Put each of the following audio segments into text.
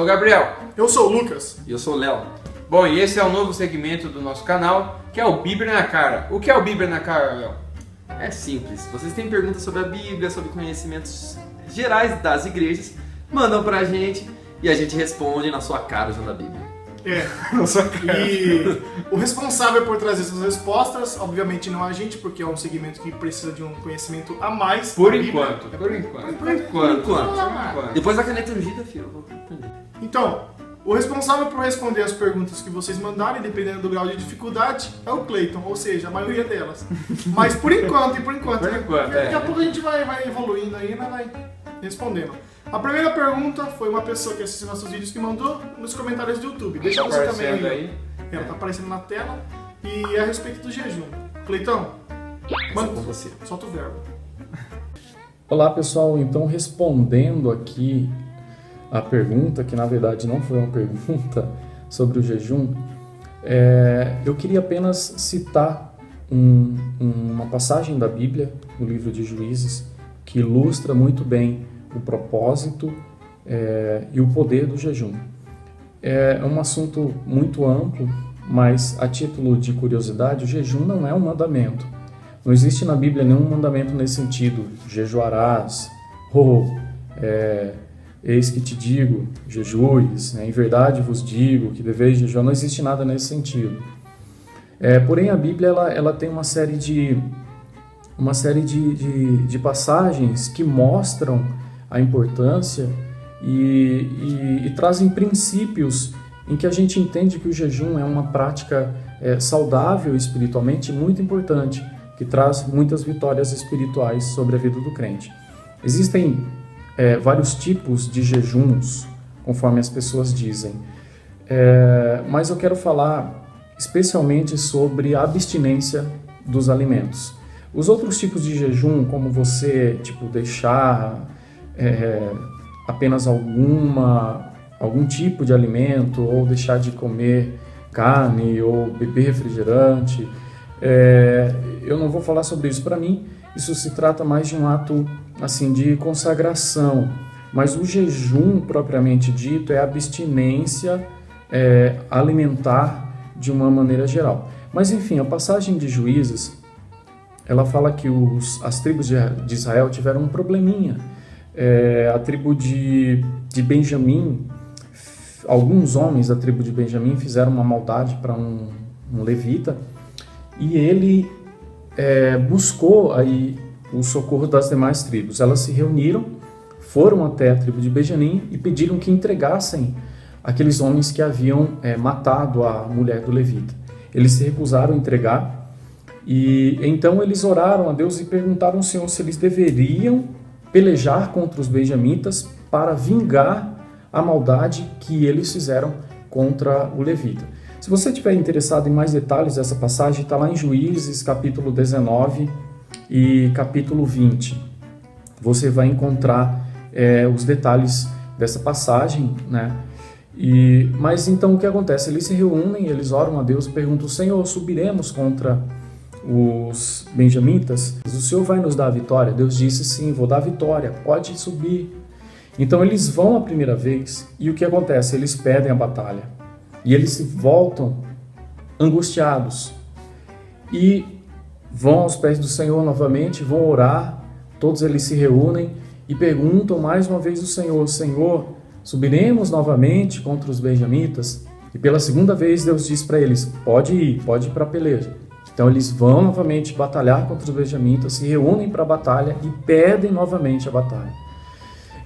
sou o Gabriel. Eu sou o Lucas. E eu sou o Léo. Bom, e esse é o novo segmento do nosso canal, que é o Bíblia na Cara. O que é o Bíblia na Cara, Léo? É simples. Vocês têm perguntas sobre a Bíblia, sobre conhecimentos gerais das igrejas, mandam pra gente e a gente responde na sua cara usando a Bíblia. Na sua cara. E o responsável por trazer essas respostas, obviamente não é a gente, porque é um segmento que precisa de um conhecimento a mais. Por enquanto. Por enquanto. Depois da caneta ungida, filho, eu vou aprender. Então, o responsável por responder as perguntas que vocês mandarem, dependendo do grau de dificuldade, é o Cleiton, ou seja, a maioria delas. Mas por enquanto, daqui a pouco a gente vai evoluindo aí, né? Vai respondendo. A primeira pergunta foi uma pessoa que assistiu nossos vídeos que mandou nos comentários do YouTube. Deixa você também aí. Ela tá aparecendo na tela. E é a respeito do jejum. Cleitão, manda com você. Solta o verbo. Olá pessoal, então respondendo aqui a pergunta, que na verdade não foi uma pergunta sobre o jejum, eu queria apenas citar uma passagem da Bíblia, no livro de Juízes, que ilustra muito bem o propósito e o poder do jejum. É um assunto muito amplo, mas a título de curiosidade, o jejum não é um mandamento. Não existe na Bíblia nenhum mandamento nesse sentido, jejuarás, eis que te digo, jejues, em verdade vos digo que deveis jejuar, não existe nada nesse sentido. Porém a Bíblia ela tem uma série de passagens que mostram a importância e trazem princípios em que a gente entende que o jejum é uma prática saudável espiritualmente muito importante, que traz muitas vitórias espirituais sobre a vida do crente. Existem vários tipos de jejuns, conforme as pessoas dizem, mas eu quero falar especialmente sobre a abstinência dos alimentos. Os outros tipos de jejum, como você deixar apenas algum tipo de alimento, ou deixar de comer carne, ou beber refrigerante, eu não vou falar sobre isso. Para mim, isso se trata mais de um ato assim, de consagração, mas o jejum propriamente dito é a abstinência alimentar de uma maneira geral. Mas enfim, a passagem de Juízes, ela fala que as tribos de Israel tiveram um probleminha. A tribo de Benjamim, alguns homens da tribo de Benjamim fizeram uma maldade para um levita, e ele buscou aí o socorro das demais tribos. Elas se reuniram, foram até a tribo de Benjamim e pediram que entregassem aqueles homens que haviam matado a mulher do levita. Eles se recusaram a entregar, e então eles oraram a Deus e perguntaram ao Senhor se eles deveriam pelejar contra os benjamitas para vingar a maldade que eles fizeram contra o levita. Se você estiver interessado em mais detalhes dessa passagem, está lá em Juízes, capítulo 19 e capítulo 20. Você vai encontrar os detalhes dessa passagem, né? Mas então o que acontece? Eles se reúnem, eles oram a Deus e perguntam: Senhor, subiremos contra os benjamitas? O Senhor vai nos dar a vitória? Deus disse: sim, vou dar a vitória, pode subir. Então eles vão a primeira vez, e o que acontece? Eles perdem a batalha, e eles se voltam angustiados, e vão aos pés do Senhor novamente, vão orar, todos eles se reúnem, e perguntam mais uma vez ao Senhor: Senhor, subiremos novamente contra os benjamitas? E pela segunda vez Deus diz para eles: pode ir para a peleja. Então eles vão novamente batalhar contra os benjamitas, se reúnem para a batalha e perdem novamente a batalha.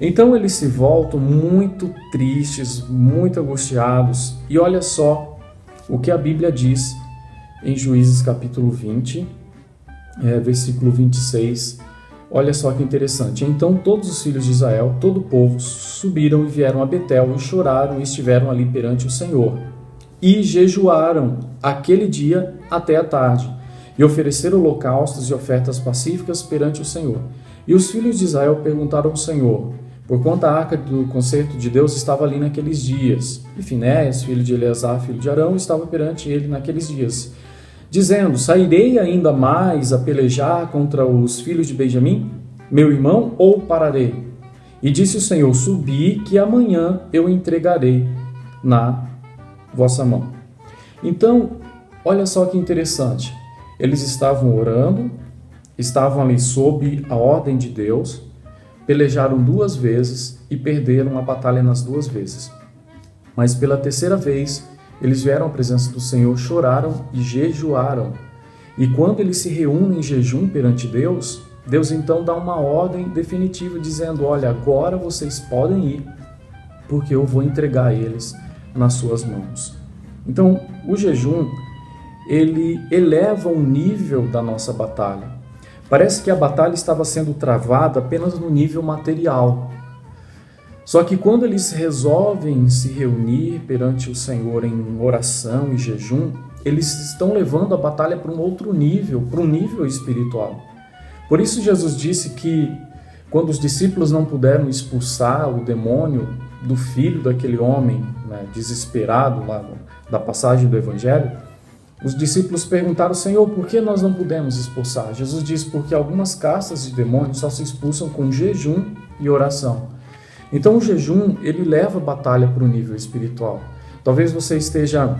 Então eles se voltam muito tristes, muito angustiados, e olha só o que a Bíblia diz em Juízes capítulo 20, versículo 26. Olha só que interessante. Então todos os filhos de Israel, todo o povo, subiram e vieram a Betel e choraram e estiveram ali perante o Senhor. E jejuaram aquele dia até a tarde, e ofereceram holocaustos e ofertas pacíficas perante o Senhor. E os filhos de Israel perguntaram ao Senhor, porquanto a arca do concerto de Deus estava ali naqueles dias. E Finéias, filho de Eleazar, filho de Arão, estava perante ele naqueles dias, dizendo: sairei ainda mais a pelejar contra os filhos de Benjamim, meu irmão, ou pararei? E disse o Senhor: subi, que amanhã eu entregarei na vossa mão. Então, olha só que interessante. Eles estavam orando, estavam ali sob a ordem de Deus, pelejaram 2 vezes e perderam a batalha nas 2 vezes. Mas pela 3ª vez, eles vieram à presença do Senhor, choraram e jejuaram. E quando eles se reúnem em jejum perante Deus, Deus então dá uma ordem definitiva, dizendo: olha, agora vocês podem ir, porque eu vou entregar eles nas suas mãos. Então, o jejum, ele eleva o nível da nossa batalha. Parece que a batalha estava sendo travada apenas no nível material. Só que quando eles resolvem se reunir perante o Senhor em oração e jejum, eles estão levando a batalha para um outro nível, para um nível espiritual. Por isso Jesus disse que quando os discípulos não puderam expulsar o demônio do filho daquele homem, né, desesperado lá da passagem do Evangelho, os discípulos perguntaram: Senhor, por que nós não pudemos expulsar? Jesus disse: porque algumas castas de demônios só se expulsam com jejum e oração. Então o jejum, ele leva a batalha para o nível espiritual. Talvez você esteja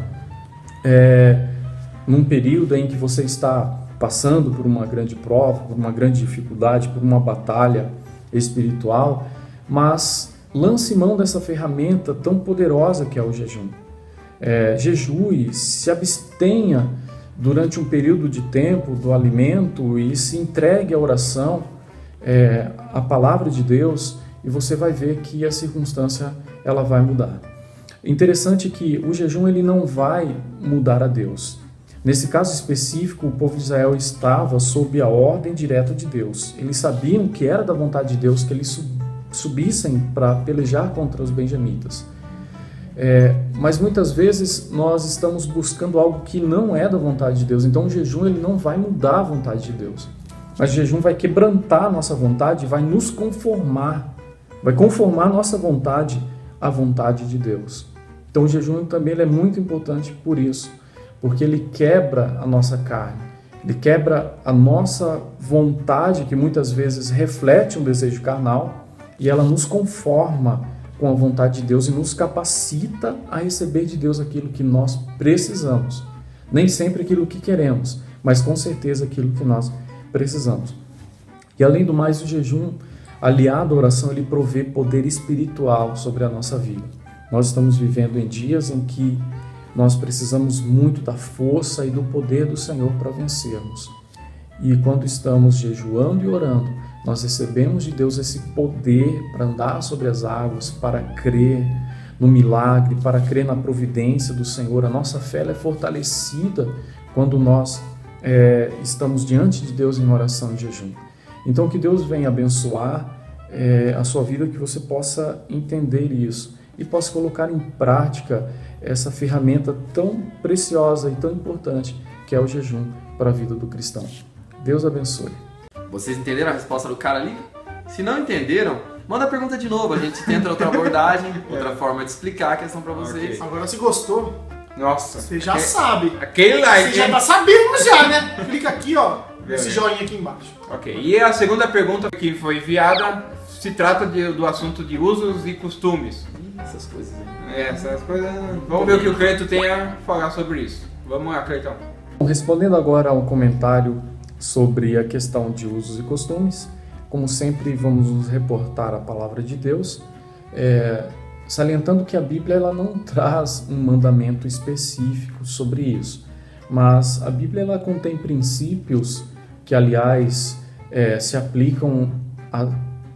num período em que você está passando por uma grande prova, por uma grande dificuldade, por uma batalha espiritual, mas lance mão dessa ferramenta tão poderosa que é o jejum. Jejue, se abstenha durante um período de tempo do alimento e se entregue à oração, à palavra de Deus, e você vai ver que a circunstância ela vai mudar. Interessante que o jejum ele não vai mudar a Deus. Nesse caso específico, o povo de Israel estava sob a ordem direta de Deus. Eles sabiam que era da vontade de Deus que eles subissem para pelejar contra os benjamitas. Mas muitas vezes nós estamos buscando algo que não é da vontade de Deus. Então o jejum ele não vai mudar a vontade de Deus. Mas o jejum vai quebrantar a nossa vontade, vai nos conformar. Vai conformar a nossa vontade à vontade de Deus. Então o jejum também ele é muito importante por isso. Porque ele quebra a nossa carne, ele quebra a nossa vontade, que muitas vezes reflete um desejo carnal, e ela nos conforma com a vontade de Deus e nos capacita a receber de Deus aquilo que nós precisamos. Nem sempre aquilo que queremos, mas com certeza aquilo que nós precisamos. E além do mais, o jejum, aliado à oração, ele provê poder espiritual sobre a nossa vida. Nós estamos vivendo em dias em que nós precisamos muito da força e do poder do Senhor para vencermos. E quando estamos jejuando e orando, nós recebemos de Deus esse poder para andar sobre as águas, para crer no milagre, para crer na providência do Senhor. A nossa fé é fortalecida quando nós estamos diante de Deus em oração e jejum. Então que Deus venha abençoar a sua vida, que você possa entender isso e possa colocar em prática essa ferramenta tão preciosa e tão importante que é o jejum para a vida do cristão. Deus abençoe. Vocês entenderam a resposta do cara ali? Se não entenderam, manda a pergunta de novo. A gente tenta outra abordagem, outra forma de explicar a questão para vocês. Okay. Agora, se gostou, nossa, você já sabe. Aquele like. Você já tá sabendo já, né? Clica aqui, ó. Esse joinha aqui embaixo. Ok. E a segunda pergunta que foi enviada se trata do assunto de usos e costumes. Essas coisas aí. Essas coisas. Vamos ver o que o Cleito tem a falar sobre isso. Vamos lá, Cleitão. Respondendo agora ao comentário sobre a questão de usos e costumes, como sempre vamos nos reportar a palavra de Deus, salientando que a Bíblia ela não traz um mandamento específico sobre isso, mas a Bíblia ela contém princípios que, aliás, se aplicam a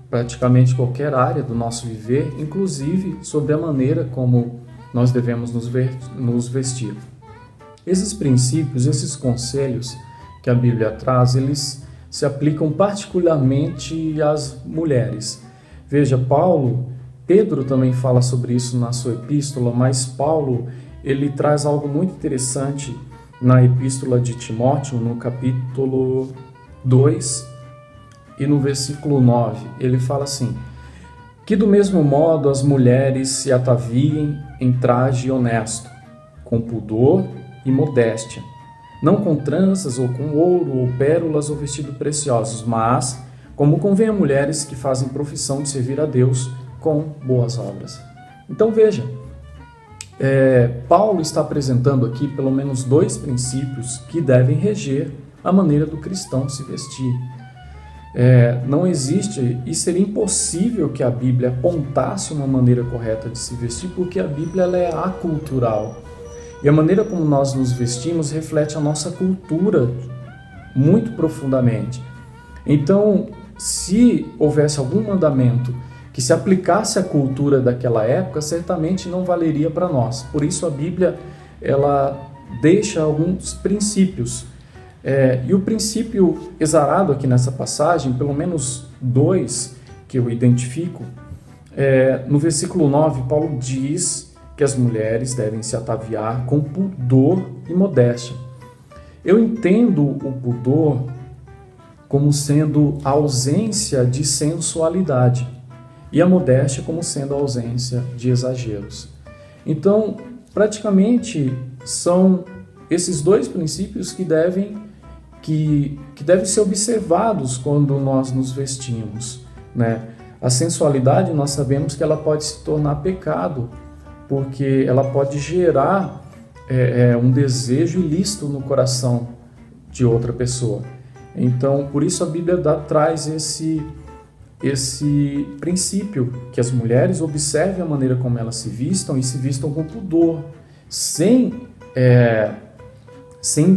praticamente qualquer área do nosso viver, inclusive sobre a maneira como nós devemos nos vestir. Esses princípios, esses conselhos que a Bíblia traz, eles se aplicam particularmente às mulheres. Veja, Pedro também fala sobre isso na sua epístola, mas Paulo, ele traz algo muito interessante na epístola de Timóteo, no capítulo 2, e no versículo 9, ele fala assim: que do mesmo modo as mulheres se ataviem em traje honesto, com pudor e modéstia, não com tranças ou com ouro ou pérolas ou vestidos preciosos, mas como convém a mulheres que fazem profissão de servir a Deus com boas obras. Então veja, Paulo está apresentando aqui pelo menos 2 princípios que devem reger a maneira do cristão se vestir. Não existe e seria impossível que a Bíblia apontasse uma maneira correta de se vestir, porque a Bíblia ela é acultural. E a maneira como nós nos vestimos reflete a nossa cultura muito profundamente. Então, se houvesse algum mandamento que se aplicasse à cultura daquela época, certamente não valeria para nós. Por isso a Bíblia ela deixa alguns princípios. E o princípio exarado aqui nessa passagem, pelo menos 2 que eu identifico, no versículo 9, Paulo diz que as mulheres devem se ataviar com pudor e modéstia. Eu entendo o pudor como sendo a ausência de sensualidade e a modéstia como sendo a ausência de exageros. Então, praticamente são esses 2 princípios que devem ser observados quando nós nos vestimos, né? A sensualidade, nós sabemos que ela pode se tornar pecado, porque ela pode gerar um desejo ilícito no coração de outra pessoa. Então, por isso a Bíblia traz esse princípio, que as mulheres observem a maneira como elas se vistam e se vistam com pudor, sem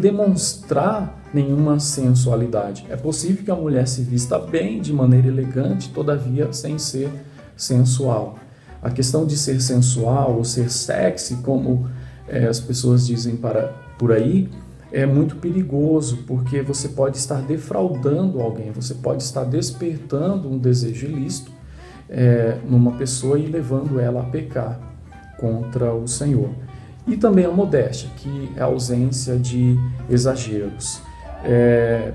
demonstrar nenhuma sensualidade. É possível que a mulher se vista bem, de maneira elegante, todavia sem ser sensual. A questão de ser sensual ou ser sexy, como as pessoas dizem por aí, é muito perigoso, porque você pode estar defraudando alguém, você pode estar despertando um desejo ilícito numa pessoa e levando ela a pecar contra o Senhor. E também a modéstia, que é a ausência de exageros.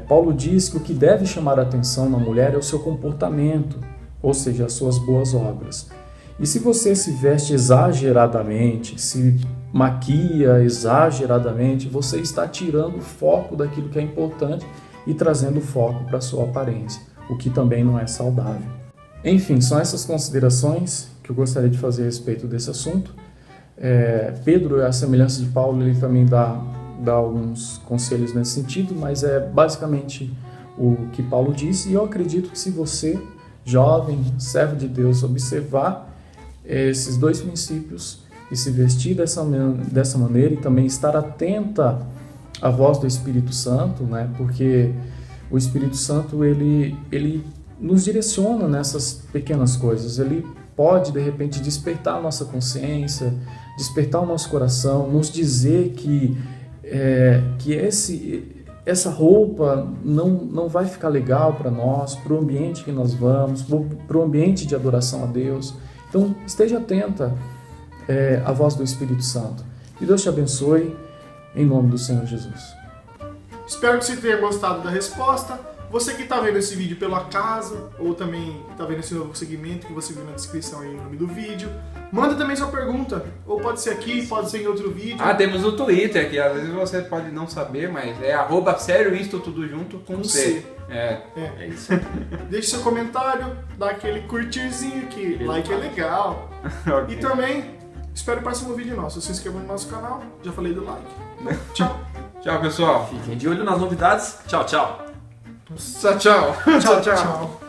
Paulo diz que o que deve chamar a atenção na mulher é o seu comportamento, ou seja, as suas boas obras. E se você se veste exageradamente, se maquia exageradamente, você está tirando o foco daquilo que é importante e trazendo foco para a sua aparência, o que também não é saudável. Enfim, são essas considerações que eu gostaria de fazer a respeito desse assunto. Pedro, a semelhança de Paulo, ele também dá alguns conselhos nesse sentido, mas é basicamente o que Paulo disse, e eu acredito que se você, jovem, servo de Deus, observar esses 2 princípios e se vestir dessa maneira e também estar atenta à voz do Espírito Santo, né? Porque o Espírito Santo ele nos direciona nessas pequenas coisas. Ele pode, de repente, despertar a nossa consciência, despertar o nosso coração, nos dizer que essa roupa não vai ficar legal para nós, para o ambiente que nós vamos, para o ambiente de adoração a Deus. Então, esteja atenta à voz do Espírito Santo. Que Deus te abençoe, em nome do Senhor Jesus. Espero que você tenha gostado da resposta. Você que está vendo esse vídeo pelo acaso, ou também está vendo esse novo segmento que você viu na descrição aí no nome do vídeo, manda também sua pergunta. Ou pode ser aqui, pode ser em outro vídeo. Temos o Twitter, que às vezes você pode não saber, mas é @sérioisto, tudo junto com C. É isso. Deixe seu comentário, dá aquele curtirzinho, que like é legal. Okay. E também, espero o próximo vídeo nosso. Se inscreva no nosso canal, já falei do like. Tchau. Tchau, pessoal. Fiquem de olho nas novidades. Tchau, tchau. Tchau, tchau. Tchau, tchau.